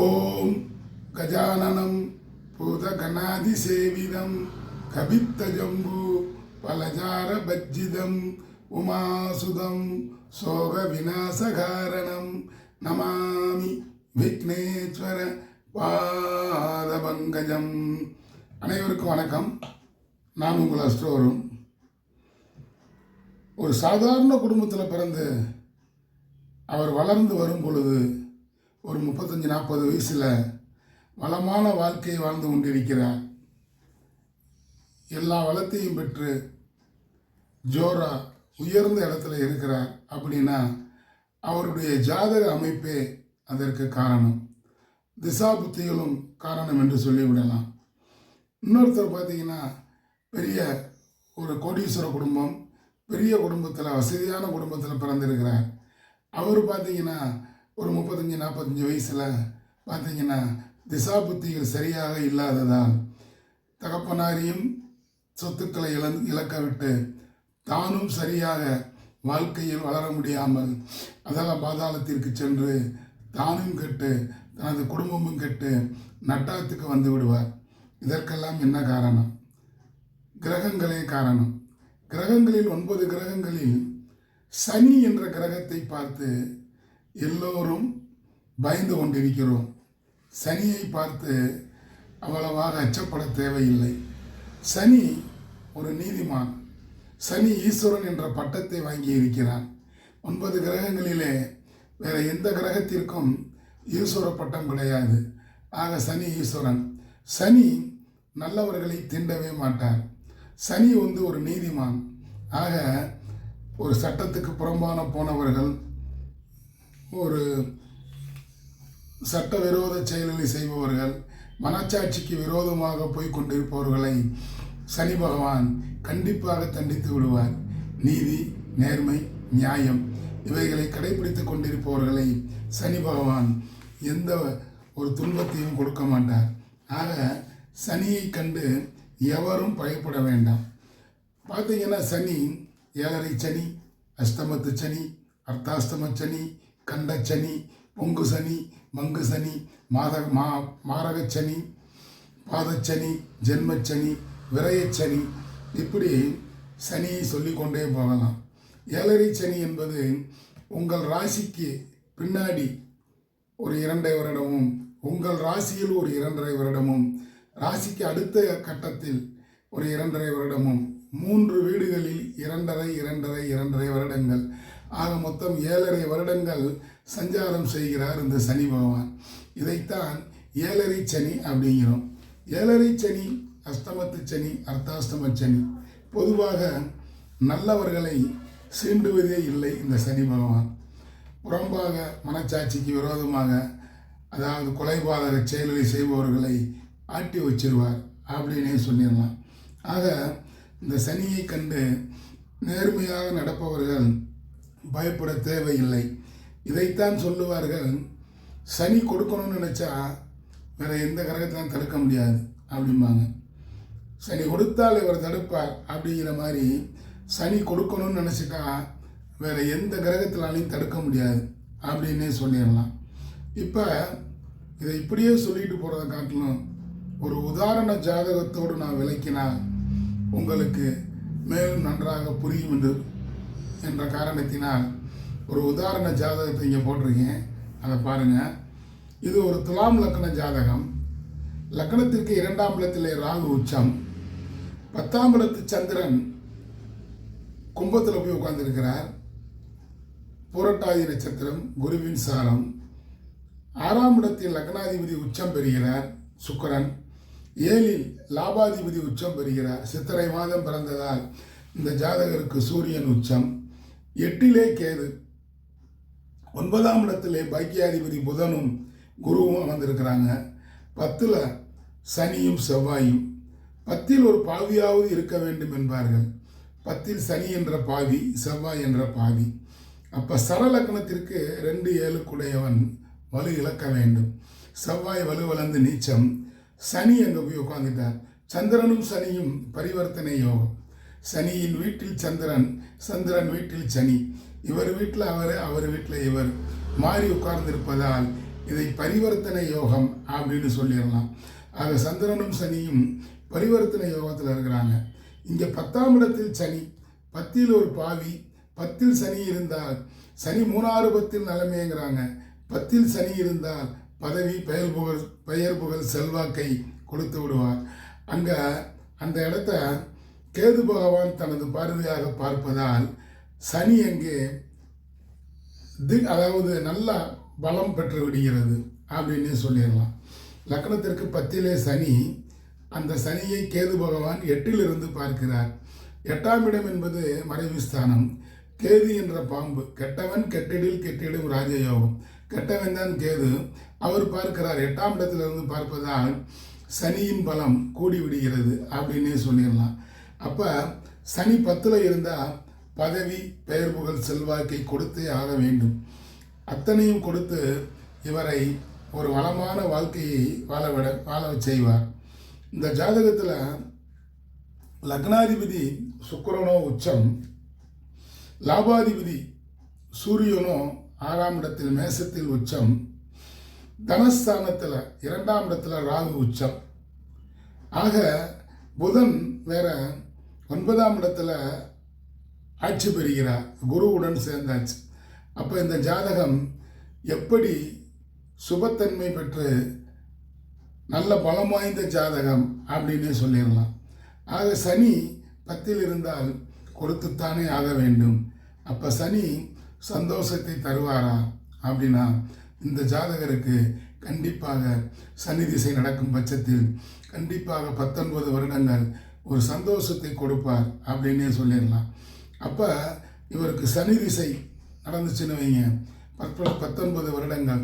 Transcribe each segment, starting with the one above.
ஓம் கஜானனம் பூதகணாதிசேவிதம் கபித்தஜம்பு பலஜார பஜ்ஜிதம் உமாசுதம் சோக விநாசகாரணம் நமாமி விக்னேஸ்வர பாதபங்கஜம். அனைவருக்கும் வணக்கம். நான் உங்கள் அஸ்ட்ரோரும். ஒரு சாதாரண குடும்பத்தில் பிறந்து அவர் வளர்ந்து வரும் பொழுது ஒரு 35-40 வயசில் வளமான வாழ்க்கையை வாழ்ந்து கொண்டிருக்கிறார். எல்லா வளத்தையும் பெற்று ஜோரா உயர்ந்த இடத்துல இருக்கிறார் அப்படின்னா அவருடைய ஜாதக அமைப்பே அதற்கு காரணம். திசா புத்திகளும் காரணம் என்று சொல்லிவிடலாம். இன்னொருத்தர் பார்த்தீங்கன்னா பெரிய ஒரு கோடீஸ்வர குடும்பம், பெரிய குடும்பத்தில், வசதியான குடும்பத்தில் பிறந்திருக்கிறார். அவர் பார்த்தீங்கன்னா ஒரு 35-45 வயசில் பார்த்தீங்கன்னா திசா புத்திகள் சரியாக இல்லாததால் தகப்பனாரையும் சொத்துக்களை இழக்க விட்டு தானும் சரியாக வாழ்க்கையில் வளர முடியாமல் அதெல்லாம் பாதாளத்திற்கு சென்று தானும் கெட்டு தனது குடும்பமும் கெட்டு நட்டாத்துக்கு வந்து விடுவார். இதற்கெல்லாம் என்ன காரணம்? கிரகங்களே காரணம். கிரகங்களில் 9 கிரகங்களில் சனி என்ற கிரகத்தை பார்த்து எல்லோரும் பயந்து கொண்டிருக்கிறோம். சனியை பார்த்து அவ்வளவாக அச்சப்பட தேவையில்லை. சனி ஒரு நீதிமான். சனி ஈஸ்வரன் என்ற பட்டத்தை வாங்கி இருக்கிறான். 9 கிரகங்களிலே வேற எந்த கிரகத்திற்கும் ஈஸ்வர பட்டம் கிடையாது. ஆக சனி ஈஸ்வரன். சனி நல்லவர்களை தீண்டவே மாட்டார். சனி ஒரு நீதிமான். ஆக ஒரு சட்டத்துக்கு புறம்பான போனவர்கள், ஒரு சட்டவிரோத செயல்களை செய்பவர்கள், மனச்சாட்சிக்கு விரோதமாக போய் கொண்டிருப்பவர்களை சனி பகவான் கண்டிப்பாக தண்டித்து விடுவார். நீதி, நேர்மை, நியாயம் இவைகளை கடைபிடித்து கொண்டிருப்பவர்களை சனி பகவான் எந்த ஒரு துன்பத்தையும் கொடுக்க மாட்டார். ஆக சனியை கண்டு எவரும் பயப்பட வேண்டாம். பார்த்தீங்கன்னா சனி 7.5 சனி, அஷ்டமத்து சனி, அர்த்தாஷ்டம சனி, கண்டச்சனி, பொங்கு சனி, மங்கு சனி, மாரகச்சனி, பாதச்சனி, ஜென்மச்சனி, விரயச்சனி, இப்படி சனியை சொல்லிக்கொண்டே போகலாம். 7.5 சனி என்பது உங்கள் ராசிக்கு பின்னாடி ஒரு 2.5 வருடமும், உங்கள் ராசியில் ஒரு 2.5 வருடமும், ராசிக்கு அடுத்த கட்டத்தில் ஒரு 2.5 வருடமும், 3 வீடுகளில் 2.5 வருடங்கள், ஆக மொத்தம் 7.5 வருடங்கள் சஞ்சாரம் செய்கிறார் இந்த சனி பகவான். இதைத்தான் 7.5 சனி அப்படிங்கிறோம். 7.5 சனி, அஷ்டமத்து சனி, அர்த்தாஷ்டம சனி. பொதுவாக நல்லவர்களை சீண்டுவதே இல்லை இந்த சனி பகவான். புறம்பாக மனச்சாட்சிக்கு விரோதமாக, அதாவது கொலைபாதக செயல்களை செய்பவர்களை ஆட்டி வச்சிருவார் அப்படின்னே சொல்லிடலாம். ஆக இந்த சனியை கண்டு நேர்மையாக நடப்பவர்கள் பயப்பட தேவையில்லை. இதைத்தான் சொல்லுவார்கள், சனி கொடுக்கணும்னு நினச்சா வேற எந்த கிரகத்திலும் தடுக்க முடியாது அப்படிம்பாங்க. சனி கொடுத்தால் இவர் தடுப்பார் அப்படிங்கிற மாதிரி சனி கொடுக்கணும்னு நினச்சிட்டா வேற எந்த கிரகத்தினாலையும் தடுக்க முடியாது அப்படின்னே சொல்லிடலாம். இப்போ இதை இப்படியே சொல்லிட்டு போகிறத காட்டிலும் ஒரு உதாரண ஜாதகத்தோடு நான் விளக்கினால் உங்களுக்கு மேலும் நன்றாக புரியும் என்ற காரணத்தினால் ஒரு உதாரண ஜாதகத்தை இங்கே போட்டிருக்கேன். அதை பாருங்கள். இது ஒரு துலாம் லக்ன ஜாதகம். லக்னத்திற்கு 2ஆம் இடத்திலே ராகு உச்சம், 10ஆம் இடத்து சந்திரன் கும்பத்தில் போய் உட்கார்ந்திருக்கிறார். புரட்டாதி நட்சத்திரம், குருவின் சாரம். 6ஆம் இடத்தில் லக்னாதிபதி உச்சம் பெறுகிறார் சுக்கிரன். 7இல் லாபாதிபதி உச்சம் பெறுகிறார். சித்திரை மாதம் பிறந்ததால் இந்த ஜாதகருக்கு சூரியன் உச்சம். 8இலே கேது. 9ஆம் இடத்திலே பாக்கியாதிபதி புதனும் குருவும் அமர்ந்திருக்கிறாங்க. 10இல் சனியும் செவ்வாயும். 10இல் ஒரு பாவியாவது இருக்க வேண்டும் என்பார்கள். 10இல் சனி என்ற பாவி, செவ்வாய் என்ற பாவி. அப்போ சரலக்கணத்திற்கு 2-7 குடையவன் வலு இழக்க வேண்டும். செவ்வாய் வலுவளந்து நீச்சம். சனி அங்கே போய் உட்காந்துட்டார். சந்திரனும் சனியும் பரிவர்த்தனை யோகம். சனியின் வீட்டில் சந்திரன், சந்திரன் வீட்டில் சனி. இவர் வீட்டில் அவர், அவர் வீட்டில் இவர் மாறி உட்கார்ந்திருப்பதால் இதை பரிவர்த்தனை யோகம் அப்படின்னு சொல்லிடலாம். ஆக சந்திரனும் சனியும் பரிவர்த்தனை யோகத்தில் இருக்கிறாங்க. இங்கே 10ஆம் இடத்தில் சனி, 10ல் ஒரு பாவி, 10ல் சனி இருந்தால் சனி 3 10 நிலைமைங்கிறாங்க. 10ல் சனி இருந்தால் பதவி, பெயர் புகழ் செல்வாக்கை கொடுத்து விடுவார். அங்கே அந்த இடத்த கேது பகவான் தனது பார்வையாக பார்ப்பதால் சனி அங்கே அதாவது நல்லா பலம் பெற்று விடுகிறது அப்படின்னு சொல்லிடலாம். லக்னத்திற்கு 10லே சனி, அந்த சனியை கேது பகவான் 8லிருந்து பார்க்கிறார். 8ஆம் இடம் என்பது மறைவு ஸ்தானம். கேது என்ற பாம்பு, கெட்டவன் கெட்டிடில் கெட்டிடும் ராஜயோகம், கெட்டவன் தான் கேது. அவர் பார்க்கிறார், 8ஆம் இடத்திலிருந்து பார்ப்பதால் சனியின் பலம் கூடி விடுகிறது அப்படின்னே சொல்லிடலாம். அப்போ சனி 10ல் இருந்தால் பதவி, பெயர் புகழ் செல்வாக்கை கொடுத்தே ஆக வேண்டும். அத்தனையும் கொடுத்து இவரை ஒரு வளமான வாழ்க்கையை வாழ செய்வார். இந்த ஜாதகத்தில் லக்னாதிபதி சுக்கிரனோ உச்சம், லாபாதிபதி சூரியனோ 6ஆம் இடத்தில் மேசத்தில் உச்சம், தனஸ்தானத்தில் 2ஆம் இடத்துல ராகு உச்சம். ஆக புதன் வேற 9ஆம் இடத்துல ஆட்சி பெறுகிறார், குருவுடன் சேர்ந்தாச்சு. அப்போ இந்த ஜாதகம் எப்படி சுபத்தன்மை பெற்று நல்ல பலம் வாய்ந்த ஜாதகம் அப்படின்னே சொல்லிடலாம். ஆக சனி 10ல் இருந்தால் கொடுத்துத்தானே ஆக வேண்டும். அப்போ சனி சந்தோஷத்தை தருவாரா அப்படின்னா இந்த ஜாதகருக்கு கண்டிப்பாக சனி திசை நடக்கும் பட்சத்தில் கண்டிப்பாக 19 வருடங்கள் ஒரு சந்தோஷத்தை கொடுப்பார் அப்படின்னே சொல்லிடலாம். அப்போ இவருக்கு சனி திசை நடந்துச்சுன்னு வைங்க, 19 வருடங்கள்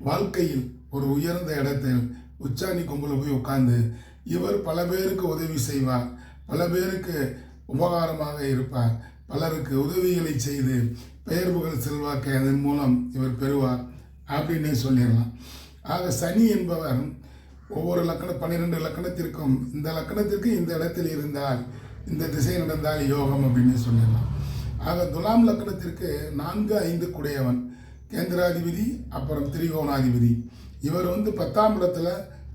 வாழ்க்கையில் ஒரு உயர்ந்த இடத்தில் உச்சாணி கொம்பில் போய் உட்கார்ந்து இவர் பல பேருக்கு உதவி செய்வார், பல பேருக்கு உபகாரமாக இருப்பார், பலருக்கு உதவிகளை செய்து பெயர் புகழ் செல்வாக்கை அதன் மூலம் இவர் பெறுவார் அப்படின்னே சொல்லிடலாம். ஆக சனி என்பவர் ஒவ்வொரு 12 லக்கணத்திற்கும் இந்த லக்கணத்திற்கு இந்த இடத்தில் இருந்தால் இந்த திசை நடந்தால் யோகம் அப்படின்னு சொல்லிடலாம். ஆக துலாம் லக்கணத்திற்கு 4, 5 குடையவன், கேந்திராதிபதி, அப்புறம் திரிகோணாதிபதி. இவர் 10ஆம் இடத்துல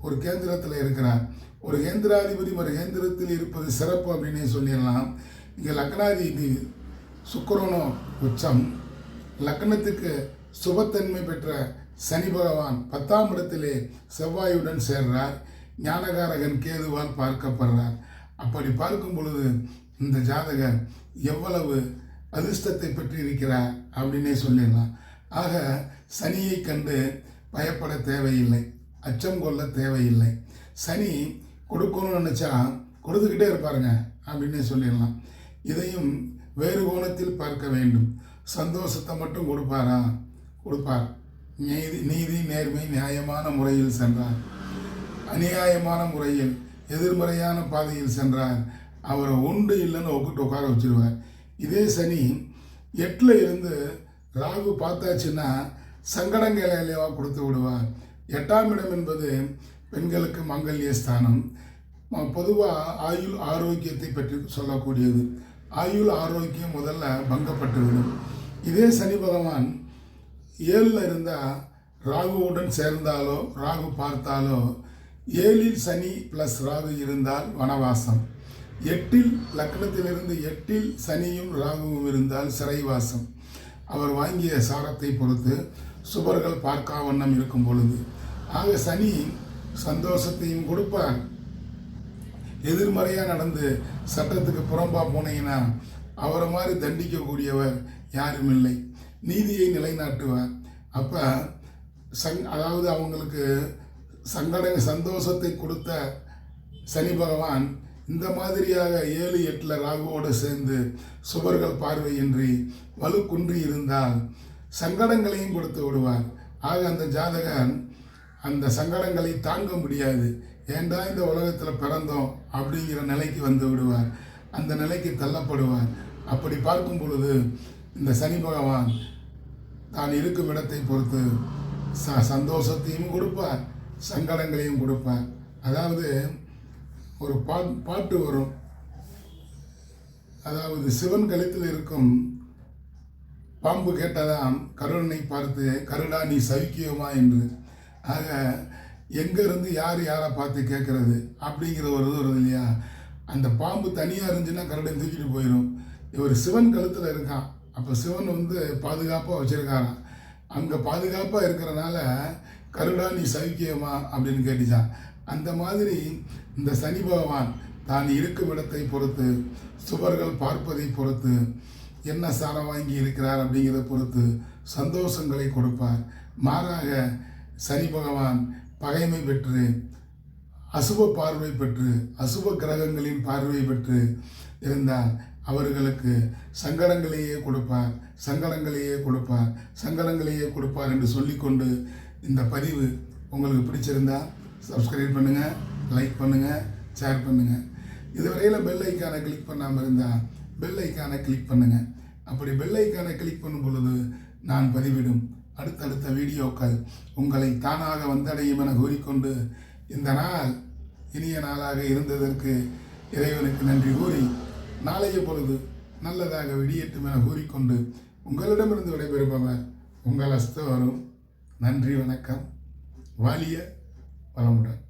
ஒரு கேந்திரத்தில் இருக்கிறார். ஒரு கேந்திராதிபதி ஒரு கேந்திரத்தில் இருப்பது சிறப்பு அப்படின்னே சொல்லிடலாம். இங்கே லக்னாதிபதி சுக்கிரனோ உச்சம், லக்னத்துக்கு சுபத்தன்மை பெற்ற சனி பகவான் 10ஆம் இடத்திலே செவ்வாயுடன் சேர்றார், ஞானகாரகன் கேதுவால் பார்க்கப்படுறார். அப்படி பார்க்கும் பொழுது இந்த ஜாதகர் எவ்வளவு அதிர்ஷ்டத்தை பெற்றிருக்கிறார் அப்படின்னே சொல்லிடலாம். ஆக சனியை கண்டு பயப்பட தேவையில்லை, அச்சம் கொள்ள தேவையில்லை. சனி கொடுக்கணும்னு நினச்சா கொடுத்துக்கிட்டே இருப்பாருங்க அப்படின்னே சொல்லிடலாம். இதையும் வேறு கோணத்தில் பார்க்க வேண்டும். சந்தோஷத்தை மட்டும் கொடுப்பார். நீதி நேர்மை நியாயமான முறையில் சென்றார், அநியாயமான முறையில் எதிர்மறையான பாதையில் சென்றார், அவரை உண்டு இல்லைன்னு ஒப்பிட்டு உட்கார வச்சிருவார். இதே சனி 8ல் இருந்து ராகு பார்த்தாச்சுன்னா சங்கடங்களையெல்லாம் கொடுத்து விடுவார். 8ஆம் இடம் என்பது பெண்களுக்கு மங்கல்ய ஸ்தானம். பொதுவாக ஆயுள் ஆரோக்கியத்தை பற்றி சொல்லக்கூடியது. ஆயுள் ஆரோக்கியம் முதல்ல பங்கப்பட்டுவிடும். இதே சனி பகவான் 7ல் இருந்தால் ராகுவுடன் சேர்ந்தாலோ ராகு பார்த்தாலோ, 7ல் சனி ப்ளஸ் ராகு இருந்தால் வனவாசம், 8ல் லக்னத்திலிருந்து 8ல் சனியும் ராகுவும் இருந்தால் சிறைவாசம். அவர் வாங்கிய சாரத்தை பொறுத்து சுபர்கள் பார்க்கா வண்ணம் இருக்கும் பொழுது. ஆக சனி சந்தோஷத்தையும் கொடுப்பார். எதிர்மறையாக நடந்து சட்டத்துக்கு புறம்பா போனீங்கன்னா அவரை மாதிரி தண்டிக்கக்கூடியவர் யாரும் இல்லை. நீதியை நிலைநாட்டுவார். அப்போ அதாவது அவங்களுக்கு சந்தோஷத்தை கொடுத்த சனி பகவான் இந்த மாதிரியாக 7, 8ல் ராகுவோடு சேர்ந்து சுபர்கள் பார்வையின்றி வலுக்குன்றி இருந்தால் சங்கடங்களையும் கொடுத்து விடுவார். ஆக அந்த ஜாதகன் அந்த சங்கடங்களை தாங்க முடியாது, ஏண்டா இந்த உலகத்தில் பிறந்தோம் அப்படிங்கிற நிலைக்கு வந்து விடுவார், அந்த நிலைக்கு தள்ளப்படுவார். அப்படி பார்க்கும் பொழுது இந்த சனி பகவான் தான் இருக்கும் இடத்தை பொறுத்து சந்தோஷத்தையும் கொடுப்பார், சங்கடங்களையும் கொடுப்பார். அதாவது ஒரு பாட்டு வரும், அதாவது சிவன் கழுத்தில் இருக்கும் பாம்பு கேட்டதாம் கருணனை பார்த்து, கருடா நீ சவிக்கியமா என்று. ஆக எங்கேருந்து யார் யாரை பார்த்து கேட்குறது அப்படிங்கிற ஒரு இது வருது இல்லையா. அந்த பாம்பு தனியாக இருந்துச்சுன்னா கரடை தூக்கிட்டு போயிடும். இவர் சிவன் கழுத்தில் இருக்கான். அப்போ சிவன் பாதுகாப்பாக வச்சுருக்காராம். அங்கே பாதுகாப்பாக இருக்கிறனால கருடா நீ சவிக்கியமா அப்படின்னு கேட்டுச்சான். அந்த மாதிரி இந்த சனி பகவான் தான் இருக்கும் இடத்தை பொறுத்து, சுவர்கள் பார்ப்பதை பொறுத்து, என்ன சாரம் வாங்கி இருக்கிறார் அப்படிங்கிறத பொறுத்து சந்தோஷங்களை கொடுப்பார். மாறாக சனி பகவான் பகைமை பெற்று, அசுப பார்வை பெற்று, அசுப கிரகங்களின் பார்வை பெற்று இருந்தால் அவர்களுக்கு சங்கடங்களையே கொடுப்பார், சங்கடங்களையே கொடுப்பார், சங்கடங்களையே கொடுப்பார் என்று சொல்லிக்கொண்டு இந்த பதிவு உங்களுக்கு பிடிச்சிருந்தா சப்ஸ்கிரைப் பண்ணுங்கள், லைக் பண்ணுங்கள், ஷேர் பண்ணுங்கள். இதுவரையில் பெல் ஐக்கானை கிளிக் பண்ணாமல் இருந்தால் பெல் ஐக்கானை கிளிக் பண்ணுங்கள். அப்படி பெல் ஐக்கானை கிளிக் பண்ணும் பொழுது நான் பதிவிடும் அடுத்தடுத்த வீடியோக்கள் உங்களை தானாக வந்தடையும் என கூறிக்கொண்டு இந்த நாள் இனிய நாளாக இருந்ததற்கு இறைவனுக்கு நன்றி கூறி நாளைய பொழுது நல்லதாக விடியட்டும் என கூறிக்கொண்டு உங்களிடமிருந்து விடைபெறுபவர் உங்கள் அஸ்தவரும். நன்றி, வணக்கம். வாலிய வளமுடன்.